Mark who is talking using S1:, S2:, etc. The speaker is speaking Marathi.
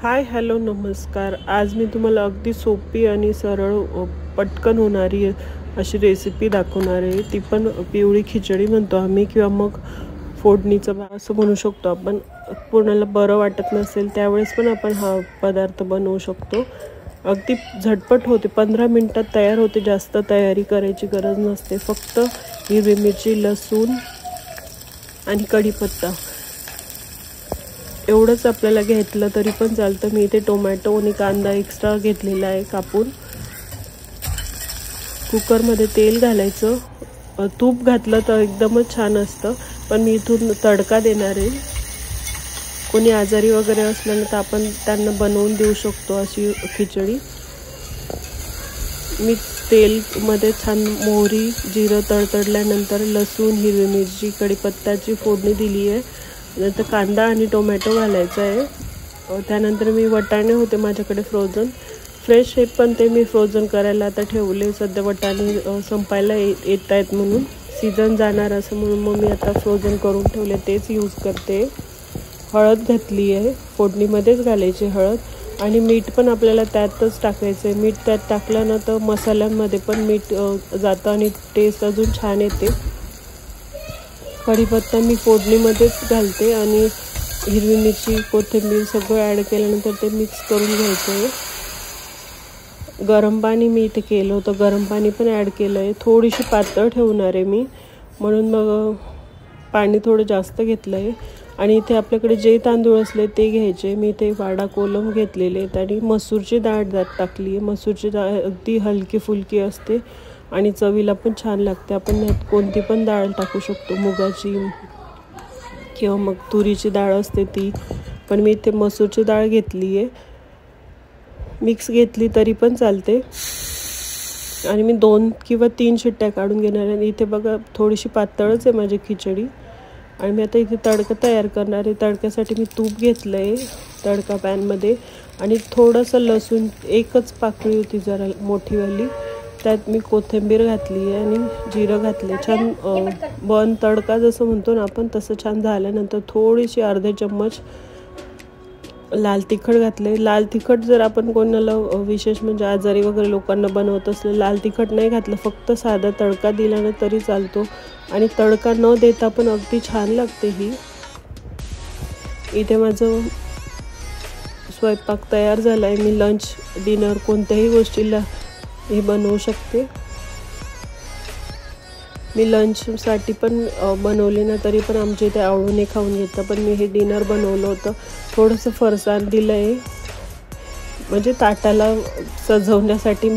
S1: हाय हॅलो नमस्कार। आज मी तुम्हाला अगदी सोपी आणि सरळ पटकन होणारी अशी रेसिपी दाखवणार आहे। ती पण पिवळी खिचडी म्हणतो आम्ही, किंवा मग फोडणीचं भात असं म्हणू शकतो आपण। कोणाला बरं वाटत नसेल त्यावेळेस पण आपण हा पदार्थ बनवू शकतो। अगदी झटपट होते, 15 मिनिटात तयार होते। जास्त तयारी करायची गरज नसते, फक्त हिरवी मिरची, लसूण आणि कढीपत्ता एवढंच आपल्याला घेतलं तरी पण चालतं। मी इथे टोमॅटो आणि कांदा एक्स्ट्रा घेतलेला आहे कापून। कुकरमध्ये तेल घालायचं, तूप घातलं तर एकदमच छान असतं, पण मी इथून तडका देणार आहे। कोणी आजारी वगैरे असलं तर आपण त्यांना बनवून देऊ शकतो अशी खिचडी। मी तेलमध्ये छान मोहरी जिरं तडतडल्यानंतर लसूण, हिरवी मिरची, कढीपत्त्याची फोडणी दिली आहे। नंतर कांदा आणि टोमॅटो घालायचा आहे। त्यानंतर मी वटाणे होते माझ्याकडे फ्रोझन, फ्रेश आहे पण ते मी फ्रोझन करायला आता ठेवले। सध्या वटाणे संपायला येत आहेत म्हणून, सीझन जाणार असं म्हणून मग मी आता फ्रोझन करून ठेवले, तेच यूज करते। हळद घातली आहे, फोडणीमध्येच घालायची हळद, आणि मीठ पण आपल्याला त्यातच टाकायचं आहे। मीठ त्यात टाकलं ना तर मसाल्यांमध्ये पण मीठ जातं आणि टेस्ट अजून छान येते। कढीपत्ता मी फोडणीमध्येच घालते आणि हिरवी मिरची, कोथिंबीर सगळं ॲड केल्यानंतर ते मिक्स करून घ्यायचं आहे। गरम पाणी मी इथे केलं होतं, गरम पाणी पण ॲड केलं आहे। थोडीशी पातळ ठेवणार आहे मी, म्हणून मग पाणी थोडं जास्त घेतलं आहे। आणि इथे आपल्याकडे जे तांदूळ असले ते घ्यायचे। मी इथे वाडा कोलम घेतलेले आहेत आणि मसूरची डाळ त्यात टाकली आहे। मसूरची डाळ अगदी हलकी फुलकी असते आणि चवीला पण छान लागते। आपण यात कोणती पण डाळ टाकू शकतो, मुगाची किंवा मग तुरीची डाळ असते ती, पण मी इथे मसूरची डाळ घेतली आहे। मिक्स घेतली तरी पण चालते, आणि मी 2 किंवा 3 शिट्ट्या काढून घेणार आहे। इथे बघा थोडीशी पातळच आहे माझी खिचडी, आणि मी आता इथे तडका तयार करणार आहे। तडक्यासाठी मी तूप घेतलं आहे तडका पॅनमध्ये, आणि थोडंसं लसूण, एकच पाकळी होती जरा मोठीवाली, त्यात मी कोथिंबीर घातली आहे आणि जिरं घातले। छान तडका जसं म्हणतो ना आपण तसं छान झाल्यानंतर थोडीशी अर्धे चम्मच लाल तिखट घातले। लाल तिखट जर आपण कोणाला विशेष म्हणजे आजारी वगैरे लोकांना बनवत असले, लाल तिखट नाही घातलं, फक्त साधा तडका दिला ना तरी चालतो, आणि तडका न देता पण अगदी छान लागते ही। इथे माझं स्वयंपाक तयार झाला आहे। मी लंच डिनर कोणत्याही गोष्टीला हे बनवू शकते। मी लंचसाठी पण बनवले ना तरी पण आमच्या इथे आवडीने खाऊन घेतं, पण मी हे डिनर बनवलं होतं। थोडंसं फरसाण दिलं आहे म्हणजे ताटाला सजवण्यासाठी।